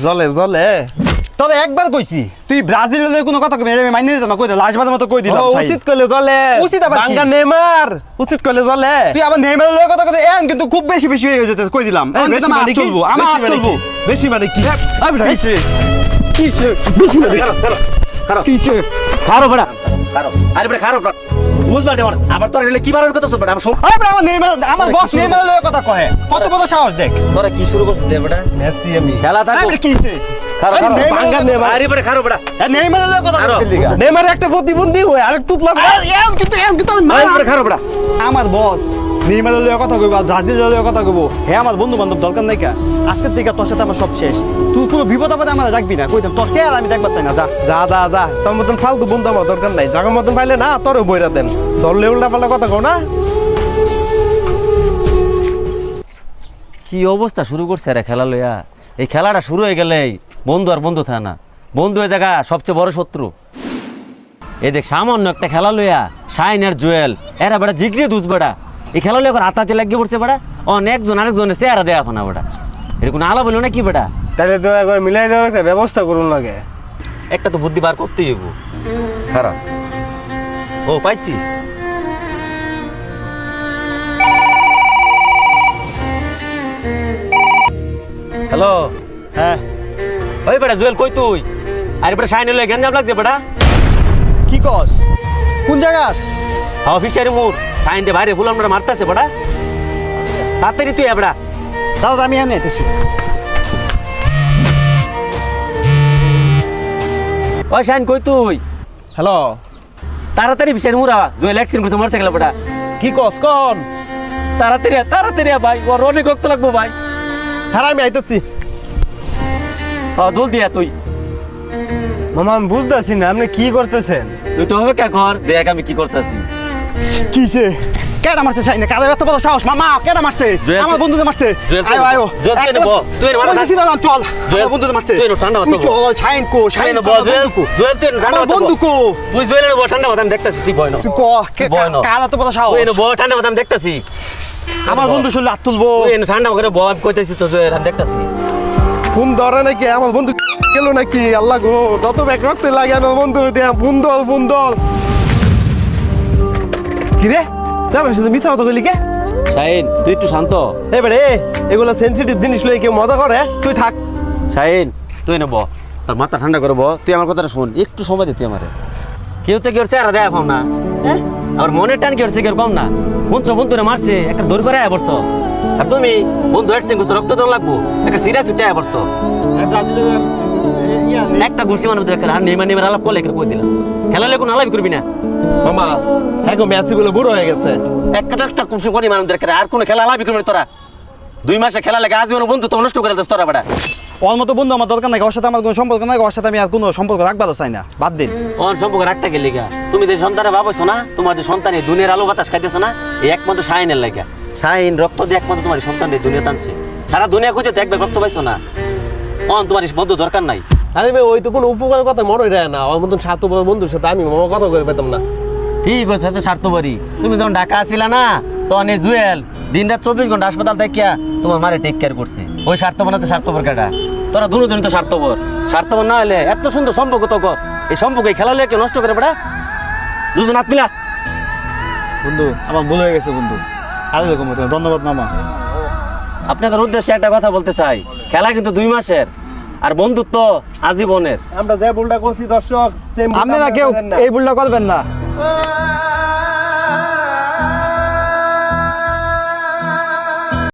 জলে জলে তবে একবার কইছি তুই ব্রাজিলের কোনো কথা কই আমি মাইনে দিতাম না, কই দে লাশবাদের মতো কই দিলাম। উচিত কইলে জলে, উচিত আবার কি? বাঙ্গা নেমার উচিত কইলে জলে। তুই আবার নেইমারের কথা কই এখন কিন্তু খুব বেশি বেশি হয়ে যেতে কই দিলাম। এই বেশি মানে চলবো, আমার হাত চলবো। বেশি মানে কি? কিসে কিসে বেশি মানে খারো কিসে খারো বড়া খারো আরে বড়া খারো বুঝবা দে আবার তোর এলে কি বারের কথা সব আমি আরে বড় আমার নেইমার আমার বস নেইমারের কথা কয় কত বড় সাহস দেখ। তোরা কি শুরু করছিস রে বড়া মেসি আমি খেলা থাকো আরে কিসে খারো খারো বাঙ্গা নেমার আরে বড়া খারো বড়া নেইমারের কথা খারো। কই দিলা। নেমার একটা প্রতিবন্ধী হই আরেক তুতলা এখন কিন্তু আরে বড়া খারো বড়া আমার বস নেইমারের কথা কইবা ব্রাজিলের কথা কইবো হে আমার বন্ধু বান্ধব দরকার নাই কা আজকের থেকে তোর সাথে আমার সব শেষ। তুই কোনো বিপদ আপদে আমার রাখবি না কইতাম তোর চেহারা আমি দেখবা চাই না যা যা যা যা তোর মতন ফালতু বন্ধু আমার দরকার নাই। জাগা মতন পাইলে না তোরও বইরা দেন, ধরলে উল্টা পাল্টা কথা কও না। কি অবস্থা শুরু করছে রে খেলা লইয়া। এই খেলাটা শুরু হয়ে গেলেই বন্ধু আর বন্ধু থাকে না, বন্ধু হয়ে দেখা সবচেয়ে বড় শত্রু। এই দেখ সামান্য একটা খেলা লইয়া শাইন আর জুয়েল এরা বেটা জিগড়ি দুস বেটা এই খেলা লইয়া হাতাতে লাগিয়ে পড়ছে বেটা একজন আরেকজনের চেহারা দেয়া এখন বেটা এটা কোনো আলা বললো না কি বেটা। তাহলে তো একবার মিলাই দেওয়ার একটা ব্যবস্থা করুন লাগে। একটা তো বুদ্ধি বার করতেই হইব। খারাপ ও পাইছি হ্যালো হ্যাঁ ওই বেটা জুয়েল কই তুই? আরে বেটা শাইন লইয়া গেঞ্জাম লাগছে বেটা। কি কস কোন জায়গা অফিসারি মোর শাইন দে বাইরে ফুল আমরা মারতাছে বেটা তাড়াতাড়ি তুই বেটা। দাদা আমি এনে এসেছি। ওই শাইন কই তুই? হ্যালো, তাড়াতাড়ি ফিসারি মুরা জুয়েল অ্যাক্সিডেন্ট করছে মরছে গেল বেটা। কি কস কোন? তাড়াতাড়ি তাড়াতাড়ি ভাই ওর অনেক রক্ত লাগবো ভাই। হ্যাঁ আমি আইতেছি। দোল দিয়া তুই মামা আমি বুঝতেছি না আপনি কি করতেছেন। তুই তো অপেক্ষা কর দেখ আমি কি করতেছি। কিসে কেডা মারছে সাইনে কারে এত বড় সাহস মামা কেডা মারছে জুয়েল আমার বন্ধুদের মারছে জুয়েল আয়ো আয়ো জুয়েল তুই নে বল তুই নে মারা বলছি দাদা চল জুয়েল, আমার বন্ধুদের মারছে তুই নে ঠান্ডা তুই মাথা চল সাইন কো সাইন তুই নে বল জুয়েল জুয়েল তুই নে ঠান্ডা আমার মাথা বন্ধু কো তুই জুয়েলের বল ঠান্ডা মাথা আমি দেখতাছি তুই বয় না তুই ক বয় না। কার এত বড় সাহস তুই নে বল ঠান্ডা মাথা আমি দেখতাছি। আমার বন্ধু শুনলে হাত তুলবো তুই নে ঠান্ডা করে বল আমি কইতাছি তো জুয়েল আমি দেখতাছি। ফোন ধরে নাকি আমার বন্ধু গেল নাকি? আল্লাহ গো যত ব্যাগ রক্ত লাগে আমার বন্ধু দিয়া ফোন দল কি রে যাবে শুধু মিথ্যা কথা কইলি কে? শাইন তুই একটু শান্ত। এবারে এগুলো সেনসিটিভ জিনিস লই কেউ মজা করে তুই থাক। শাইন তুই নে বল তোর মাথা ঠান্ডা করবো তুই আমার কথাটা শুন একটু সময় দে তুই আমারে। কেউ তো কেউ চেহারা দেয়া পাও না আর মনের টান কি হচ্ছে কেউ কম না বন্ধুরে মারছে একটা দৌড় করে আয়া পড়ছো আর তুমি বন্ধু অ্যাক্সিডেন্ট করছো রক্ত দল লাগবো একটা সিরিয়াস উঠে আয়া পড়ছো একটা ঘুষি মানুষ আর নেইমার আলাপ করলে কই দিলাম খেলা লেগে কোনো আলাপই করবি না মামা হ্যাঁ গো ম্যাচ গুলো বুড়ো হয়ে গেছে। একটা কুসুম করি মানুষ দরকার আর কোনো খেলা আলাপই করবি না তোরা 2 মাসে খেলা লাগে আজীবন বন্ধু তো নষ্ট করে দিস তোরা বেটা। ওর মতো বন্ধু আমার দরকার নাই ওর সাথে আমার কোনো সম্পর্ক নাই ওর সাথে আমি আর কোনো সম্পর্ক রাখবার চাই না বাদ দিন ওর সম্পর্ক রাখতে গেলে গা তুমি যে সন্তানে ভাবছো না তোমার যে সন্তান এই দুনিয়ার আলো বাতাস খাইতেছে না এই একমাত্র শাইনের লাগা শাইন রক্ত দিয়ে একমাত্র তোমার সন্তান এই দুনিয়া টানছে সারা দুনিয়া খুঁজে তো একবার রক্ত পাইছো না অন তোমার বন্ধু দরকার নাই। আরে ভাই ওই তো কোনো উপকার কথা মনে হয় না ওর মতন সাত বন্ধুর সাথে আমি মামা কথা করে পেতাম না। ঠিক আছে তো স্বার্থপরী তুমি যখন ঢাকা আসিলা না তখন এই জুয়েল দিন রাত 24 ঘন্টা হাসপাতাল দেখিয়া তোমার মারে টেক কেয়ার করছে ওই স্বার্থপর না তো স্বার্থপর কাটা তোরা দুজন তো স্বার্থপর না হলে এত সুন্দর সম্পর্ক তো এই সম্পর্ক খেলা লেগে নষ্ট করে বেড়া দুজন হাত মিলা। বন্ধু আমার ভুল হয়ে গেছে বন্ধু আরে দেখো ধন্যবাদ মামা। আপনাদের উদ্দেশ্যে একটা কথা বলতে চাই খেলা কিন্তু 2 মাসের আর বন্ধুত্ব আজীবনের। আমরা যে ভুলটা করছি দর্শক আপনারা কেউ এই ভুলটা করবেন না।